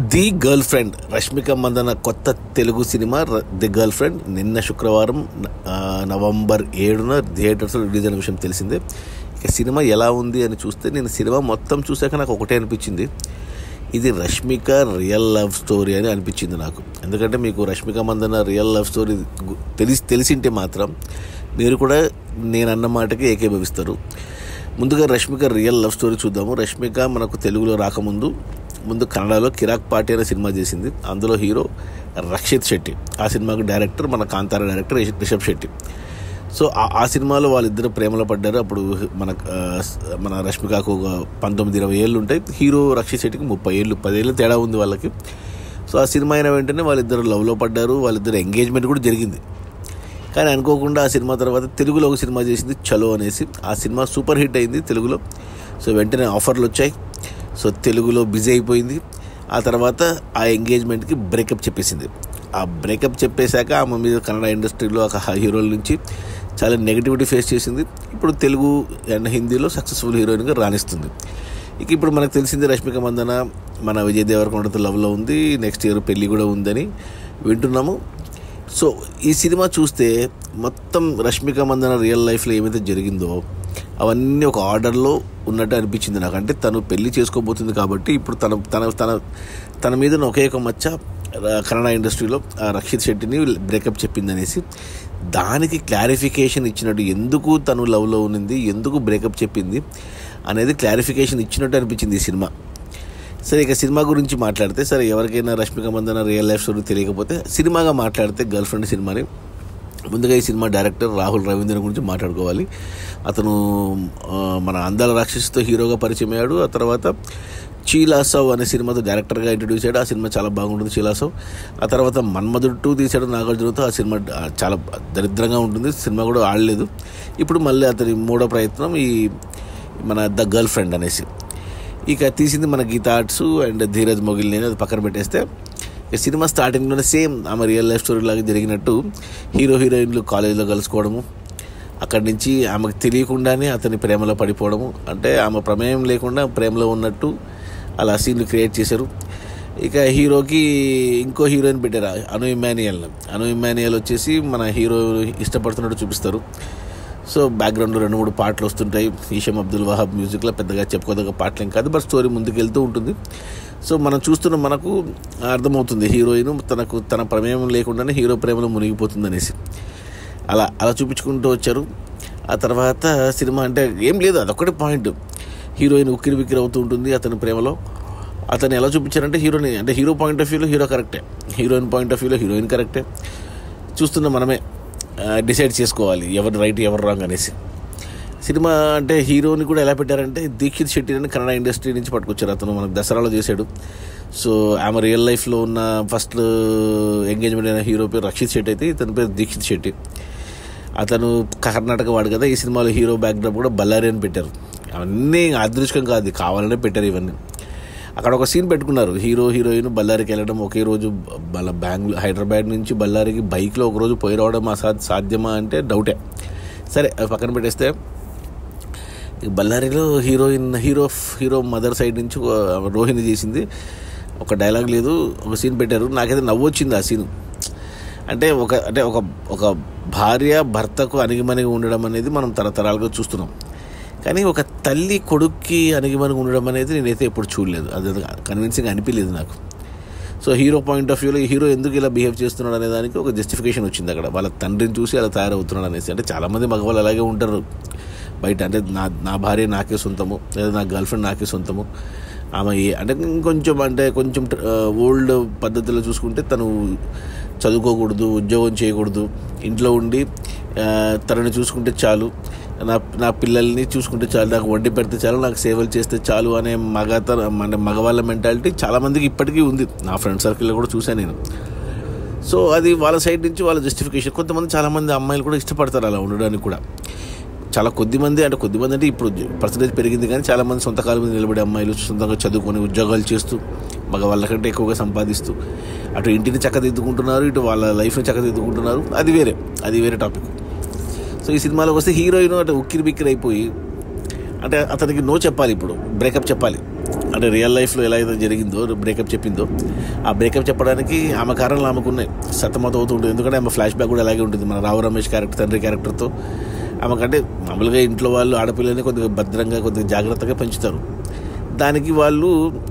The girlfriend Rashmika Mandanna కొత్త Telugu cinema the girlfriend నిన్న శుక్రవారం నవంబర్ 7న థియేటర్స్లో రిలీజ్ అయిన విషయం తెలిసిందే. ఇక సినిమా ఎలా ఉంది అని చూస్తే నేను సినిమా మొత్తం చూసాక నాకు ఒకటే అనిపించింది, ఇది రష్మిక రియల్ లవ్ స్టోరీ అని అనిపించింది నాకు. ఎందుకంటే మీకు Rashmika Mandanna real love story తెలిసింటే మాత్రం మీరు కూడా నేను అన్న మాటకి ఏకీభవిస్తారు. ముందుగా రష్మిక రియల్ లవ్ స్టోరీ చూద్దాము. రష్మిక మనకు తెలుగులో రాకముందు కన్నడలో కిరాక్ పార్టీ అనే సినిమా చేసింది. అందులో హీరో రక్షిత్ శెట్టి, ఆ సినిమాకు డైరెక్టర్ మన కాంతారా డైరెక్టర్ రిషబ్ శెట్టి. సో ఆ సినిమాలో వాళ్ళిద్దరు ప్రేమలో పడ్డారు. అప్పుడు మన రష్మికకు ఒక 19-20 ఏళ్ళు ఉంటాయి, హీరో రక్షిత్ శెట్టికి 30 ఏళ్ళు, 10 ఏళ్ళు తేడా ఉంది వాళ్ళకి. సో ఆ సినిమా అయిన వెంటనే వాళ్ళిద్దరు లవ్లో పడ్డారు, వాళ్ళిద్దరు ఎంగేజ్మెంట్ కూడా జరిగింది. కానీ అనుకోకుండా ఆ సినిమా తర్వాత తెలుగులో ఒక సినిమా చేసింది చలో అనేసి. ఆ సినిమా సూపర్ హిట్ అయింది తెలుగులో. సో వెంటనే ఆఫర్లు వచ్చాయి. సో తెలుగులో బిజీ అయిపోయింది. ఆ తర్వాత ఆ ఎంగేజ్మెంట్కి బ్రేకప్ చెప్పేసింది. ఆ బ్రేకప్ చెప్పేశాక ఆమె మీద కన్నడ ఇండస్ట్రీలో ఒక హీరోల నుంచి చాలా నెగిటివిటీ ఫేస్ చేసింది. ఇప్పుడు తెలుగు అండ్ హిందీలో సక్సెస్ఫుల్ హీరోయిన్గా రాణిస్తుంది. ఇప్పుడు మనకు తెలిసింది రష్మిక మందన మన విజయ్ దేవరకొండతో లవ్లో ఉంది, నెక్స్ట్ ఇయర్ పెళ్ళి కూడా ఉందని వింటున్నాము. సో ఈ సినిమా చూస్తే మొత్తం రష్మిక మందన రియల్ లైఫ్లో ఏమైతే జరిగిందో అవన్నీ ఒక ఆర్డర్లో ఉన్నట్టు అనిపించింది నాకు. అంటే తను పెళ్లి చేసుకోబోతుంది కాబట్టి ఇప్పుడు తన మీద ఒకే ఒక మచ్చ కన్నడ ఇండస్ట్రీలో రక్షిత్ శెట్టిని బ్రేకప్ చెప్పింది అనేసి దానికి క్లారిఫికేషన్ ఇచ్చినట్టు, ఎందుకు తను లవ్లో ఉన్నింది, ఎందుకు బ్రేకప్ చెప్పింది అనేది క్లారిఫికేషన్ ఇచ్చినట్టు అనిపించింది ఈ సినిమా. సరే, ఇక సినిమా గురించి మాట్లాడితే, సరే ఎవరికైనా Rashmika Mandanna real life story తెలియకపోతే సినిమాగా మాట్లాడితే గర్ల్ ఫ్రెండ్ సినిమాని ముందుగా ఈ సినిమా డైరెక్టర్ రాహుల్ రవీంద్రన్ గురించి మాట్లాడుకోవాలి. అతను మన అందాల రాక్షసితో హీరోగా పరిచయం అయ్యాడు. ఆ తర్వాత చీలాసవ్ అనే సినిమాతో డైరెక్టర్గా ఇంట్రడ్యూస్ అయ్యాడు. ఆ సినిమా చాలా బాగుంటుంది చీలాసవ్. ఆ తర్వాత మన్మధుడు 2 తీశాడు నాగార్జునతో. ఆ సినిమా చాలా దరిద్రంగా ఉంటుంది, సినిమా కూడా ఆడలేదు. ఇప్పుడు మళ్ళీ అతని 3వ ప్రయత్నం ఈ మన ద గర్ల్ ఫ్రెండ్ అనేసి. ఇక తీసింది మన గీతా ఆర్ట్స్ అండ్ ధీరజ్ మొగిలిని, అది పక్కన పెట్టేస్తే సినిమా స్టార్టింగ్లోనే సేమ్ ఆమె రియల్ లైఫ్ స్టోరీ లాగా జరిగినట్టు హీరో హీరోయిన్లు కాలేజీలో కలుసుకోవడము, అక్కడి నుంచి ఆమెకు తెలియకుండానే అతని ప్రేమలో పడిపోవడము, అంటే ఆమె ప్రమేయం లేకుండా ప్రేమలో ఉన్నట్టు అలా సీన్లు క్రియేట్ చేశారు. ఇక హీరోకి ఇంకో హీరోయిన్ పెట్టారు, అను ఇమాన్యుయల్ వచ్చేసి మన హీరో ఇష్టపడుతున్నట్టు చూపిస్తారు. సో బ్యాక్గ్రౌండ్లో 2-3 పాటలు వస్తుంటాయి. ఈషం అబ్దుల్ వహాబ్ మ్యూజిక్లో పెద్దగా చెప్పుకోదగ్గ పాటలు ఏం కాదు, బట్ స్టోరీ ముందుకు వెళ్తూ ఉంటుంది. సో మనం చూస్తున్న మనకు అర్థమవుతుంది హీరోయిన్ తన ప్రమేయం లేకుండానే హీరో ప్రేమలో మునిగిపోతుంది అనేసి. అలా చూపించుకుంటూ వచ్చారు. ఆ తర్వాత సినిమా అంటే ఏం లేదు, అదొక్కటి పాయింట్. హీరోయిన్ ఉక్కిరి అవుతూ ఉంటుంది అతని ప్రేమలో. అతను ఎలా చూపించారంటే హీరోని, అంటే హీరో పాయింట్ ఆఫ్ వ్యూలో హీరో కరెక్టే, హీరోయిన్ పాయింట్ ఆఫ్ వ్యూలో హీరోయిన్ కరెక్టే. చూస్తున్న మనమే డిసైడ్ చేసుకోవాలి ఎవరు రైట్ ఎవరు రాంగ్ అనేసి. సినిమా అంటే హీరోని కూడా ఎలా పెట్టారంటే దీక్షిత్ శెట్టి అని కన్నడ ఇండస్ట్రీ నుంచి పట్టుకొచ్చారు. అతను మనకు దసరాలో చేశాడు. సో ఆమె రియల్ లైఫ్లో ఉన్న ఫస్ట్ ఎంగేజ్మెంట్ అయిన హీరో పేరు రక్షిత్ శెట్టి అయితే ఇతని పేరు దీక్షిత్ శెట్టి. అతను కర్ణాటక వాడు కదా. ఈ సినిమాలో హీరో బ్యాక్డ్రాప్ కూడా బళ్ళారి అని పెట్టారు. అవన్నీ అదృష్టం కాదు, కావాలనే పెట్టారు ఇవన్నీ. అక్కడ ఒక సీన్ పెట్టుకున్నారు, హీరో హీరోయిన్ బళ్ళారికి వెళ్ళడం ఒకే రోజు, హైదరాబాద్ నుంచి బళ్ళారికి బైక్లో ఒకరోజు పోయి రావడం సాధ్యమా అంటే డౌటే. సరే అది పక్కన పెట్టేస్తే బళ్ళారిలో హీరో మదర్ సైడ్ నుంచి రోహిణి చేసింది, ఒక డైలాగ్ లేదు, ఒక సీన్ పెట్టారు. నాకైతే నవ్వు వచ్చింది ఆ సీన్. అంటే ఒక భార్య భర్తకు అణిగిమణిగి ఉండడం అనేది మనం తరతరాలుగా చూస్తున్నాం. కానీ ఒక తల్లి కొడుక్కి అణిగిమణిగి ఉండడం అనేది నేనైతే ఎప్పుడు చూడలేదు, అది కన్విన్సింగ్ అనిపించలేదు నాకు. సో హీరో పాయింట్ ఆఫ్ వ్యూలో హీరో ఎందుకు ఇలా బిహేవ్ చేస్తున్నాడు అనే దానికి ఒక జస్టిఫికేషన్ వచ్చింది అక్కడ. వాళ్ళ తండ్రిని చూసి అలా తయారవుతున్నాడు అనేసి. అంటే చాలామంది మగవాళ్ళు అలాగే ఉంటారు బయట. అంటే నా భార్య నాకే సొంతము, లేదా నా గర్ల్ ఫ్రెండ్ నాకే సొంతము. ఆమె అంటే కొంచెం ఓల్డ్ పద్ధతిలో చూసుకుంటే తను చదువుకోకూడదు, ఉద్యోగం చేయకూడదు, ఇంట్లో ఉండి తనని చూసుకుంటే చాలు, నా పిల్లల్ని చూసుకుంటే చాలు, నాకు వడ్డీ పెడితే చాలు, నాకు సేవలు చేస్తే చాలు అనే మగవాళ్ళ మెంటాలిటీ చాలామందికి ఇప్పటికీ ఉంది. నా ఫ్రెండ్ సర్కిల్లో కూడా చూశాను నేను. సో అది వాళ్ళ సైడ్ నుంచి వాళ్ళ జస్టిఫికేషన్. చాలామంది అమ్మాయిలు కూడా ఇష్టపడతారు అలా ఉండడానికి కూడా. చాలా కొద్దిమంది అంటే ఇప్పుడు పర్సంటేజ్ పెరిగింది, కానీ చాలామంది సొంత కాలం మీద నిలబడే అమ్మాయిలు సొంతంగా చదువుకొని ఉద్యోగాలు చేస్తూ మగవాళ్ళకంటే ఎక్కువగా సంపాదిస్తూ అటు ఇంటిని చక్కదిద్దుకుంటున్నారు, ఇటు వాళ్ళ లైఫ్ని చక్కదిద్దుకుంటున్నారు. అది వేరే టాపిక్. సో ఈ సినిమాలోకి వస్తే హీరోయిన్ అంటే ఉక్కిరి బిక్కిరి అయిపోయి, అంటే అతనికి నో చెప్పాలి, ఇప్పుడు బ్రేకప్ చెప్పాలి. అంటే రియల్ లైఫ్లో ఎలా అయితే జరిగిందో బ్రేకప్ చెప్పిందో ఆ బ్రేకప్ చెప్పడానికి ఆమె కారణాలు ఆమెకు ఉన్నాయి, సతమతం అవుతూ ఉంటుంది. ఎందుకంటే ఆమె ఫ్లాష్ బ్యాక్ కూడా అలాగే ఉంటుంది. మన రావు రమేష్ క్యారెక్టర్, తండ్రి క్యారెక్టర్తో ఆమెకంటే మామూలుగా ఇంట్లో వాళ్ళు ఆడపిల్లని కొద్దిగా భద్రంగా కొద్దిగా జాగ్రత్తగా పెంచుతారు. దానికి వాళ్ళు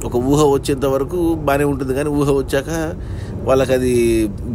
ఒక ఊహ వచ్చేంత వరకు బాగానే ఉంటుంది, కానీ ఊహ వచ్చాక వాళ్ళకి అది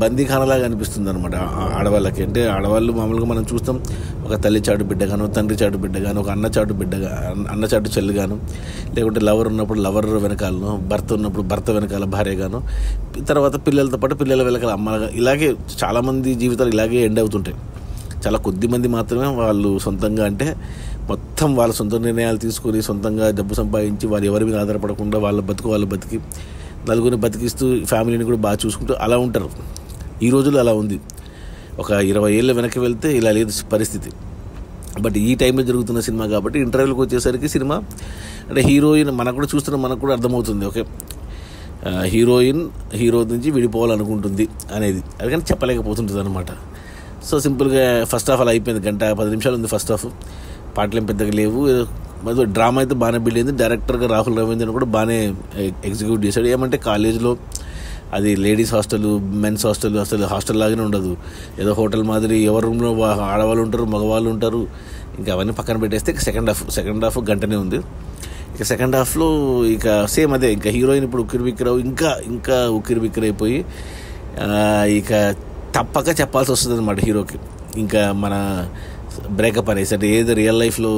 బందీఖానలాగా అనిపిస్తుంది అనమాట ఆడవాళ్ళకి. అంటే ఆడవాళ్ళు మామూలుగా మనం చూస్తాం, ఒక తల్లి చాటు బిడ్డగాను, తండ్రి చాటు బిడ్డగాను, ఒక అన్న చాటు చెల్లిగాను, లేకుంటే లవర్ ఉన్నప్పుడు లవర్ వెనకాలను, భర్త ఉన్నప్పుడు భర్త వెనకాల భార్యగాను, తర్వాత పిల్లలతో పాటు పిల్లల వెనకాల అమ్మగా, ఇలాగే చాలామంది జీవితాలు ఇలాగే ఎండ్ అవుతుంటాయి. చాలా కొద్ది మంది మాత్రమే వాళ్ళు సొంతంగా, అంటే మొత్తం వాళ్ళ సొంత నిర్ణయాలు తీసుకొని సొంతంగా డబ్బు సంపాదించి వాళ్ళు ఎవరి మీద ఆధారపడకుండా వాళ్ళ బతికి నలుగురిని బతికిస్తూ ఫ్యామిలీని కూడా బాగా చూసుకుంటూ అలా ఉంటారు. ఈ రోజుల్లో అలా ఉంది. ఒక 20 ఏళ్ళ వెనక్కి వెళ్తే ఇలా లేదు పరిస్థితి. బట్ ఈ టైంలో జరుగుతున్న సినిమా కాబట్టి ఇంటర్వ్యూలకు వచ్చేసరికి సినిమా అంటే హీరోయిన్ మనకు కూడా చూస్తున్న మనకు కూడా అర్థమవుతుంది. ఓకే, హీరోయిన్ హీరో నుంచి విడిపోవాలనుకుంటుంది అనేది, అది కానీ చెప్పలేకపోతుంటుంది అనమాట. సో సింపుల్గా ఫస్ట్ హాఫ్ అలా అయిపోయింది. 1:10 నిమిషాలు ఉంది ఫస్ట్ హాఫ్. పాటలు ఏం పెద్దగా లేవు. మరి డ్రామా అయితే బాగానే బిల్డ్ అయింది. డైరెక్టర్గా రాహుల్ రవీంద్రన్ కూడా బాగానే ఎగ్జిక్యూట్ చేశాడు. ఏమంటే కాలేజ్లో అది లేడీస్ హాస్టల్, మెన్స్ హాస్టల్, అసలు హాస్టల్ లాగానే ఉండదు. ఏదో హోటల్ మాదిరి, ఎవరి రూమ్లో ఆడవాళ్ళు ఉంటారు, మగవాళ్ళు ఉంటారు. ఇంకా అవన్నీ పక్కన పెట్టేస్తే ఇక సెకండ్ హాఫ్ గంటనే ఉంది. ఇక సెకండ్ హాఫ్లో ఇక సేమ్ అదే, ఇంకా హీరోయిన్ ఇప్పుడు ఉక్కిరిబిక్కిరవు ఇంకా ఉక్కిరిబిక్కిరైపోయి ఇక తప్పక చెప్పాల్సి వస్తుంది అనమాట హీరోకి. ఇంకా మన బ్రేకప్ అనేసి, అంటే ఏదో రియల్ లైఫ్లో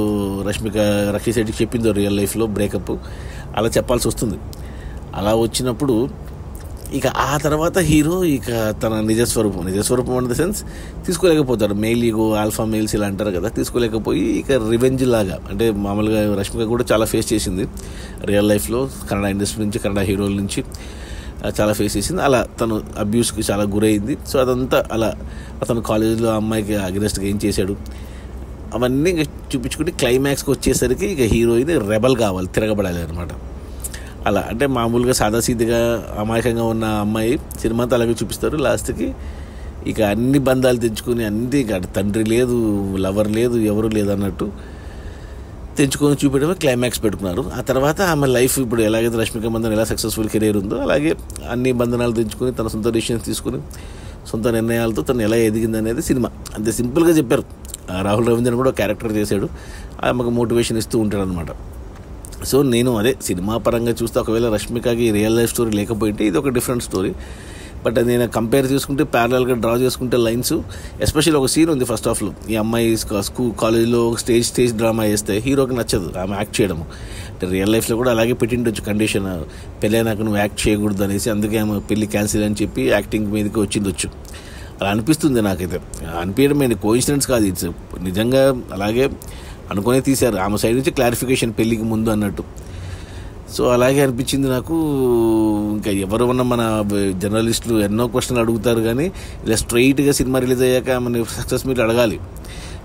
రక్షి శెట్టికి చెప్పిందో రియల్ లైఫ్లో బ్రేకప్ అలా చెప్పాల్సి వస్తుంది. అలా వచ్చినప్పుడు ఇక ఆ తర్వాత హీరో ఇక తన నిజస్వరూపం ఇన్ ద సెన్స్ తీసుకోలేకపోతాడు. మెయిల్ ఈగో, ఆల్ఫా మెయిల్స్ ఇలా అంటారు కదా, తీసుకోలేకపోయి ఇక రివెంజ్ లాగా, అంటే మామూలుగా రష్మిక కూడా చాలా ఫేస్ చేసింది రియల్ లైఫ్లో, కన్నడ ఇండస్ట్రీ నుంచి, కన్నడ హీరోల నుంచి చాలా ఫేస్ చేసింది. అలా తను అబ్యూస్కి చాలా గురైంది. సో అదంతా అలా అతను కాలేజీలో అమ్మాయికి అగెనెస్ట్గా ఏం చేశాడు అవన్నీ ఇంకా చూపించుకుంటే క్లైమాక్స్కి వచ్చేసరికి ఇక హీరోయిన్ రెబల్ కావాలి, తిరగబడాలి అనమాట. అలా అంటే మామూలుగా సాదాసీదిగా అమాయకంగా ఉన్న అమ్మాయి సినిమా అంతా అలాగే చూపిస్తారు. లాస్ట్కి ఇక అన్ని బంధాలు తెంచుకొని అన్ని ఇక తండ్రి లేదు, లవర్ లేదు, ఎవరు లేదు అన్నట్టు తెంచుకొని చూపించడమే క్లైమాక్స్ పెట్టుకున్నారు. ఆ తర్వాత ఆమె లైఫ్ ఇప్పుడు ఎలాగైతే రష్మిక మందన ఎలా సక్సెస్ఫుల్ కెరీర్ ఉందో అలాగే అన్ని బంధనాలు తెంచుకొని తన సొంత డెసిషన్స్ తీసుకుని సొంత నిర్ణయాలతో తను ఎలా ఎదిగింది అనేది సినిమా. అంతే సింపుల్గా చెప్పారు. రాహుల్ రవీంద్రన్ కూడా క్యారెక్టర్ చేశాడు, ఆమెకు మోటివేషన్ ఇస్తూ ఉంటాడు అనమాట. సో నేను అదే సినిమా పరంగా చూస్తే ఒకవేళ రష్మికకి రియల్ లైఫ్ స్టోరీ లేకపోయింటే ఇది ఒక డిఫరెంట్ స్టోరీ. బట్ నేను కంపేర్ చేసుకుంటే ప్యారలల్గా డ్రా చేసుకుంటే లైన్స్, ఎస్పెషల్లీ ఒక సీన్ ఉంది ఫస్ట్ హాఫ్లో. ఈ అమ్మాయి కాలేజ్లో స్టేజ్ డ్రామా చేస్తే హీరోకి నచ్చదు ఆమె యాక్ట్ చేయడము. అంటే రియల్ లైఫ్లో కూడా అలాగే పెట్టిండొచ్చు కండిషన్, పెళ్ళైనాక నువ్వు యాక్ట్ చేయకూడదు అనేసి, అందుకే ఆమె పెళ్ళి క్యాన్సిల్ అని చెప్పి యాక్టింగ్ మీదకి వచ్చిందొచ్చు. అలా అనిపిస్తుంది నాకైతే. అనిపించడం ఏంటి, కోఇన్సిడెన్స్ కాదు, ఇట్స్ నిజంగా అలాగే అనుకునే తీశారు. ఆమె సైడ్ నుంచి క్లారిఫికేషన్ పెళ్ళికి ముందు అన్నట్టు. సో అలాగే అనిపించింది నాకు. ఇంకా ఎవరు ఉన్న మన జర్నలిస్టులు ఎన్నో క్వశ్చన్లు అడుగుతారు, కానీ ఇలా స్ట్రైట్గా సినిమా రిలీజ్ అయ్యాక మన సక్సెస్ మీట్ అడగాలి,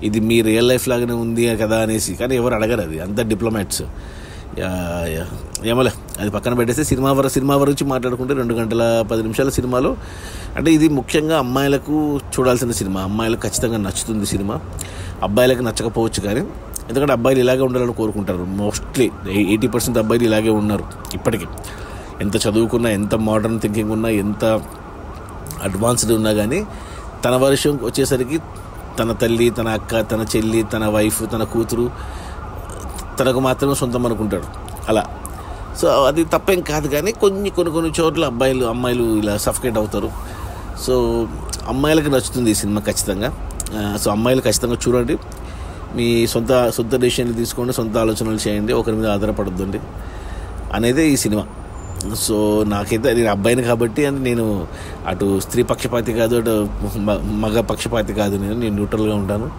ఇది మీ రియల్ లైఫ్ లాగానే ఉంది కదా అనేసి. కానీ ఎవరు అడగరు, అది అంత డిప్లొమాట్స్. ఏమోలే, అది పక్కన పెట్టేస్తే సినిమా గురించి మాట్లాడుకుంటే 2:10 సినిమాలో, అంటే ఇది ముఖ్యంగా అమ్మాయిలకు చూడాల్సిన సినిమా. అమ్మాయిలకు ఖచ్చితంగా నచ్చుతుంది సినిమా, అబ్బాయిలకు నచ్చకపోవచ్చు. కానీ ఎందుకంటే అబ్బాయిలు ఇలాగే ఉండాలని కోరుకుంటారు. మోస్ట్లీ 80% అబ్బాయిలు ఇలాగే ఉన్నారు ఇప్పటికీ. ఎంత చదువుకున్నా, ఎంత మోడర్న్ థింకింగ్ ఉన్నా, ఎంత అడ్వాన్స్డ్ ఉన్నా కానీ తన వర్షం వచ్చేసరికి తన తల్లి, తన అక్క, తన చెల్లి, తన వైఫ్, తన కూతురు తనకు మాత్రమే సొంతం అనుకుంటాడు అలా. సో అది తప్పేం కాదు, కానీ కొన్ని చోట్ల అమ్మాయిలు ఇలా సఫకేట్ అవుతారు. సో అమ్మాయిలకు నచ్చుతుంది ఈ సినిమా ఖచ్చితంగా. సో అమ్మాయిలు ఖచ్చితంగా చూడండి, మీ సొంత డెసిషన్లు తీసుకోండి, సొంత ఆలోచనలు చేయండి, ఒకరి మీద ఆధారపడద్దండి అనేదే ఈ సినిమా. సో నాకైతే నేను అబ్బాయిని కాబట్టి అని నేను అటు స్త్రీ పక్షపాతి కాదు, అటు మగ పక్షపాతి కాదు. నేను న్యూట్రల్గా ఉంటాను.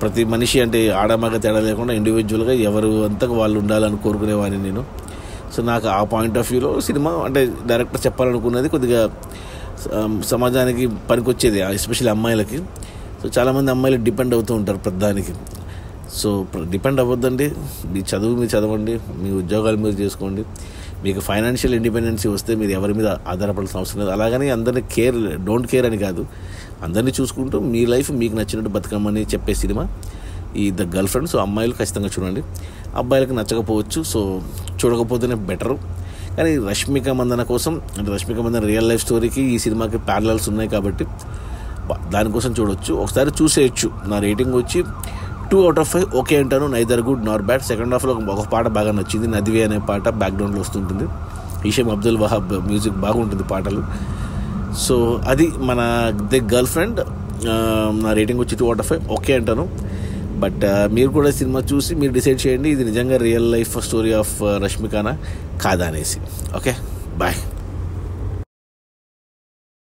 ప్రతి మనిషి అంటే ఆడమగ తేడా లేకుండా ఇండివిజువల్గా ఎవరు అంతగా వాళ్ళు ఉండాలని కోరుకునేవాడిని నేను. సో నాకు ఆ పాయింట్ ఆఫ్ వ్యూలో సినిమా అంటే డైరెక్టర్ చెప్పాలనుకున్నది కొద్దిగా సమాజానికి పనికొచ్చేది, ఎస్పెషల్లీ అమ్మాయిలకి. సో చాలామంది అమ్మాయిలు డిపెండ్ అవుతూ ఉంటారు ప్రతిదానికి. సో డిపెండ్ అవ్వద్దండి, మీ చదువు మీరు చదవండి, మీ ఉద్యోగాలు మీరు చేసుకోండి. మీకు ఫైనాన్షియల్ ఇండిపెండెన్సీ వస్తే మీరు ఎవరి మీద ఆధారపడాల్సిన అవసరం లేదు. అలాగని అందరినీ డోంట్ కేర్ అని కాదు, అందరినీ చూసుకుంటూ మీ లైఫ్ మీకు నచ్చినట్టు బతకమని చెప్పే సినిమా ఈ ద గర్ల్ ఫ్రెండ్. సో అమ్మాయిలు ఖచ్చితంగా చూడండి, అబ్బాయిలకు నచ్చకపోవచ్చు, సో చూడకపోతేనే బెటరు. కానీ రష్మిక మందన కోసం, అంటే రష్మిక మందన రియల్ లైఫ్ స్టోరీకి ఈ సినిమాకి ప్యారలల్స్ ఉన్నాయి కాబట్టి దానికోసం చూడొచ్చు, ఒకసారి చూసేయచ్చు. నా రేటింగ్ వచ్చి 2/5 ఓకే అంటాను. నైదర్ గుడ్ నార్ బ్యాడ్. సెకండ్ హాఫ్లో ఒక పాట బాగా నచ్చింది, నదివే అనే పాట బ్యాక్గ్రౌండ్లో వస్తుంటుంది. ఈషేమ్ అబ్దుల్ వహాబ్ మ్యూజిక్ బాగుంటుంది పాటలు. సో అది మన ది గర్ల్ ఫ్రెండ్. నా రేటింగ్ వచ్చి 2/5 ఓకే అంటాను. బట్ మీరు కూడా సినిమా చూసి మీరు డిసైడ్ చేయండి ఇది నిజంగా రియల్ లైఫ్ స్టోరీ ఆఫ్ రష్మికనా కాదా అనేసి. Okay, bye.